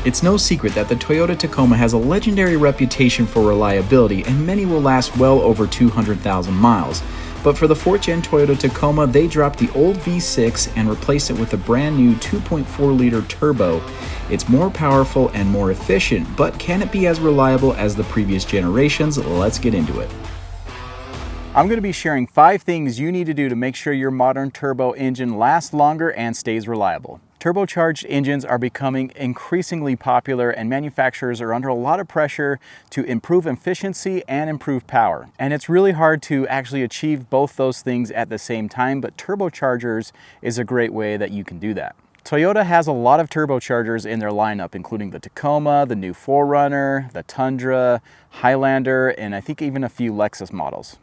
It's no secret that the Toyota Tacoma has a legendary reputation for reliability, and many will last well over 200,000 miles. But for the 4th Gen Toyota Tacoma, they dropped the old V6 and replaced it with a brand new 2.4-liter turbo. It's more powerful and more efficient, but can it be as reliable as the previous generations? Let's get into it. I'm going to be sharing 5 things you need to do to make sure your modern turbo engine lasts longer and stays reliable. Turbocharged engines are becoming increasingly popular, and manufacturers are under a lot of pressure to improve efficiency and improve power. And it's really hard to actually achieve both those things at the same time, but turbochargers is a great way that you can do that. Toyota has a lot of turbochargers in their lineup, including the Tacoma, the new 4Runner, the Tundra, Highlander, and I think even a few Lexus models.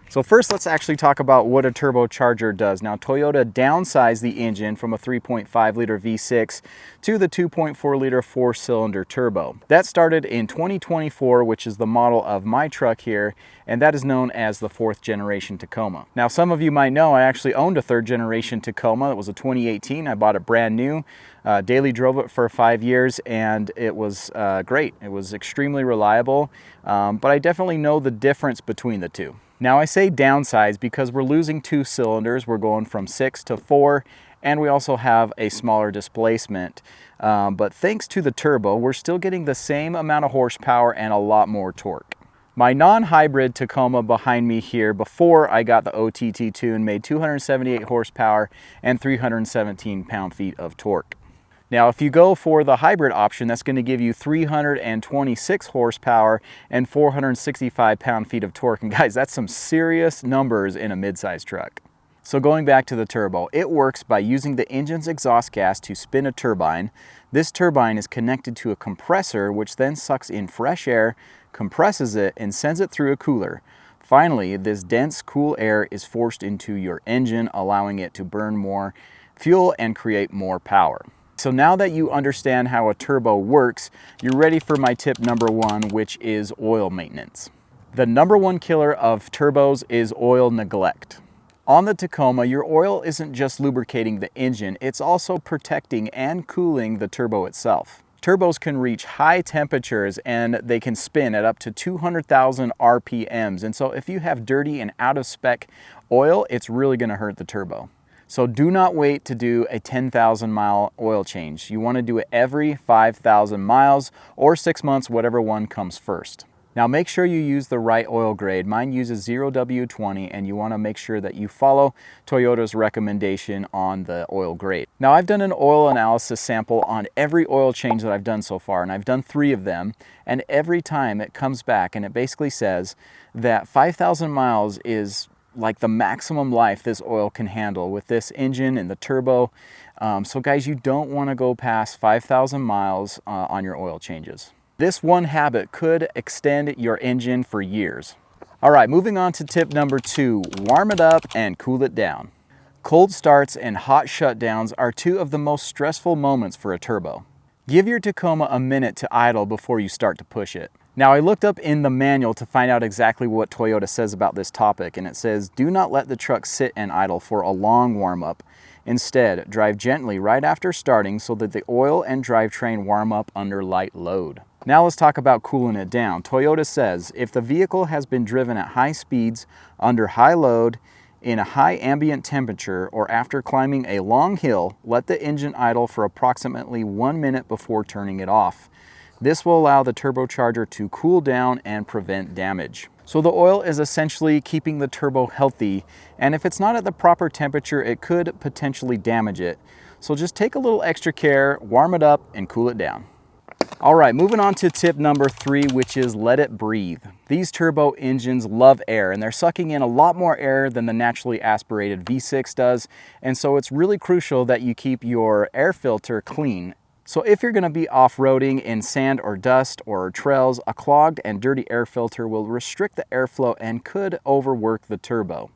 So first, let's actually talk about what a turbocharger does. Now, Toyota downsized the engine from a 3.5-liter V6 to the 2.4-liter 4-cylinder turbo. That started in 2024, which is the model of my truck here, and that is known as the 4th generation Tacoma. Now, some of you might know I actually owned a 3rd generation Tacoma. It was a 2018. I bought it brand new. Daily drove it for 5 years, and it was great. It was extremely reliable, but I definitely know the difference between the two. Now, I say downsize because we're losing 2 cylinders. We're going from 6 to 4, and we also have a smaller displacement. But thanks to the turbo, we're still getting the same amount of horsepower and a lot more torque. My non-hybrid Tacoma behind me here, before I got the OTT tune, made 278 horsepower and 317 pound-feet of torque. Now, if you go for the hybrid option, that's going to give you 326 horsepower and 465 pound-feet of torque. And guys, that's some serious numbers in a mid-size truck. So going back to the turbo, it works by using the engine's exhaust gas to spin a turbine. This turbine is connected to a compressor, which then sucks in fresh air, compresses it, and sends it through a cooler. Finally, this dense, cool air is forced into your engine, allowing it to burn more fuel and create more power. So now that you understand how a turbo works, you're ready for my tip number 1, which is oil maintenance. The number 1 killer of turbos is oil neglect. On the Tacoma, your oil isn't just lubricating the engine, it's also protecting and cooling the turbo itself. Turbos can reach high temperatures and they can spin at up to 200,000 RPMs. And so if you have dirty and out of spec oil, it's really going to hurt the turbo. So do not wait to do a 10,000 mile oil change. You want to do it every 5,000 miles or 6 months, whatever one comes first. Now make sure you use the right oil grade. Mine uses 0W20, and you want to make sure that you follow Toyota's recommendation on the oil grade. Now, I've done an oil analysis sample on every oil change that I've done so far, and I've done 3 of them, and every time it comes back and it basically says that 5,000 miles is like the maximum life this oil can handle with this engine and the turbo. So guys, you don't want to go past 5,000 miles on your oil changes. This one habit could extend your engine for years. All right, moving on to tip number 2, warm it up and cool it down. Cold starts and hot shutdowns are 2 of the most stressful moments for a turbo. Give your Tacoma a minute to idle before you start to push it. Now, I looked up in the manual to find out exactly what Toyota says about this topic, and it says, do not let the truck sit and idle for a long warm-up. Instead, drive gently right after starting so that the oil and drivetrain warm up under light load. Now let's talk about cooling it down. Toyota says, if the vehicle has been driven at high speeds, under high load, in a high ambient temperature, or after climbing a long hill, let the engine idle for approximately 1 minute before turning it off. This will allow the turbocharger to cool down and prevent damage. So the oil is essentially keeping the turbo healthy, and if it's not at the proper temperature, it could potentially damage it. So just take a little extra care, warm it up, and cool it down. All right, moving on to tip number 3, which is let it breathe. These turbo engines love air, and they're sucking in a lot more air than the naturally aspirated V6 does, and so it's really crucial that you keep your air filter clean. So if you're going to be off-roading in sand or dust or trails, a clogged and dirty air filter will restrict the airflow and could overwork the turbo.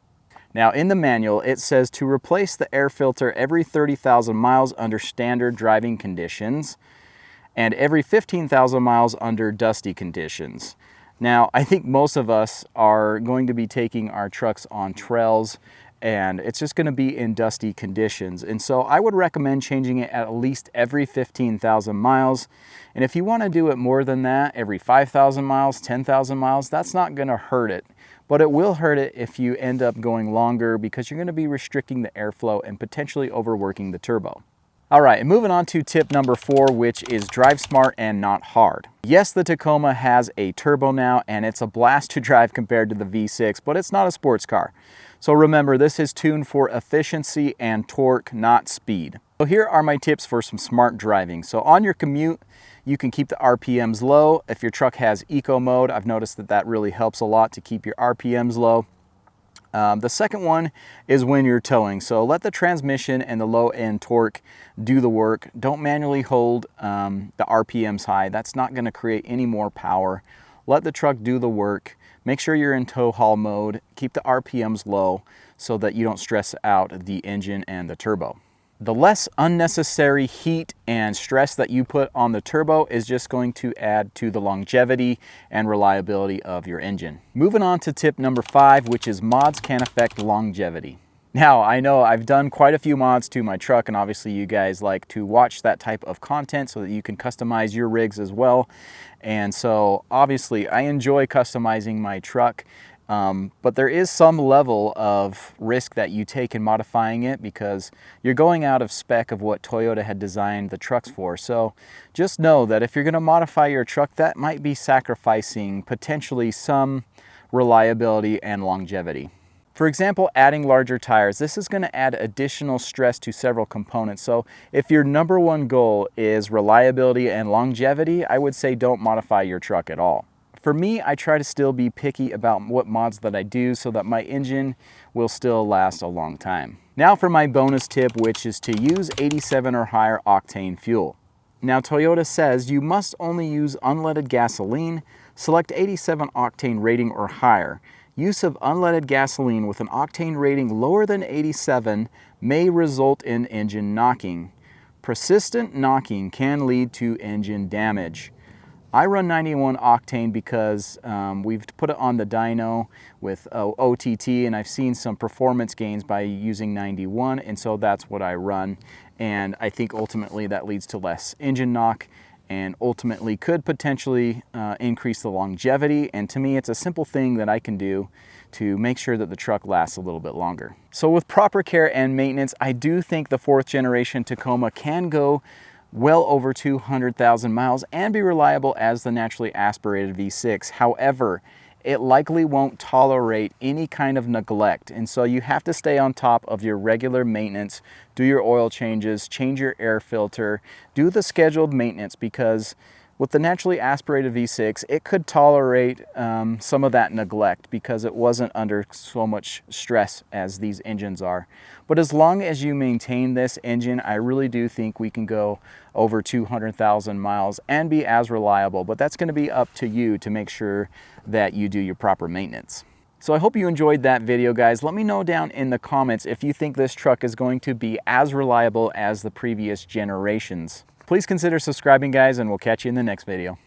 Now, in the manual, it says to replace the air filter every 30,000 miles under standard driving conditions and every 15,000 miles under dusty conditions. Now, I think most of us are going to be taking our trucks on trails and it's just going to be in dusty conditions. And so I would recommend changing it at least every 15,000 miles. And if you want to do it more than that, every 5,000 miles, 10,000 miles, that's not going to hurt it. But it will hurt it if you end up going longer, because you're going to be restricting the airflow and potentially overworking the turbo. All right, and moving on to tip number 4, which is drive smart and not hard. Yes, the Tacoma has a turbo now, and it's a blast to drive compared to the V6, but it's not a sports car. So remember, this is tuned for efficiency and torque, not speed. So here are my tips for some smart driving. So on your commute, you can keep the RPMs low. If your truck has eco mode, I've noticed that that really helps a lot to keep your RPMs low. The second one is when you're towing. So let the transmission and the low end torque do the work. Don't manually hold the RPMs high. That's not going to create any more power. Let the truck do the work. Make sure you're in tow haul mode. Keep the RPMs low so that you don't stress out the engine and the turbo. The less unnecessary heat and stress that you put on the turbo is just going to add to the longevity and reliability of your engine. Moving on to tip number 5, which is mods can affect longevity. Now, I know I've done quite a few mods to my truck, and obviously you guys like to watch that type of content so that you can customize your rigs as well. And so obviously I enjoy customizing my truck. But there is some level of risk that you take in modifying it, because you're going out of spec of what Toyota had designed the trucks for. So just know that if you're going to modify your truck, that might be sacrificing potentially some reliability and longevity. For example, adding larger tires. This is going to add additional stress to several components. So if your number one goal is reliability and longevity, I would say don't modify your truck at all. For me, I try to still be picky about what mods that I do so that my engine will still last a long time. Now for my bonus tip, which is to use 87 or higher octane fuel. Now Toyota says you must only use unleaded gasoline, select 87 octane rating or higher. Use of unleaded gasoline with an octane rating lower than 87 may result in engine knocking. Persistent knocking can lead to engine damage. I run 91 octane because we've put it on the dyno with OTT, and I've seen some performance gains by using 91, and so that's what I run. And I think ultimately that leads to less engine knock and ultimately could potentially increase the longevity. And to me, it's a simple thing that I can do to make sure that the truck lasts a little bit longer. So with proper care and maintenance, I do think the 4th generation Tacoma can go well over 200,000 miles and be reliable as the naturally aspirated V6. However, it likely won't tolerate any kind of neglect, and so you have to stay on top of your regular maintenance, do your oil changes, change your air filter, do the scheduled maintenance, because with the naturally aspirated V6, it could tolerate some of that neglect because it wasn't under so much stress as these engines are. But as long as you maintain this engine, I really do think we can go over 200,000 miles and be as reliable. But that's going to be up to you to make sure that you do your proper maintenance. So I hope you enjoyed that video, guys. Let me know down in the comments if you think this truck is going to be as reliable as the previous generations. Please consider subscribing, guys, and we'll catch you in the next video.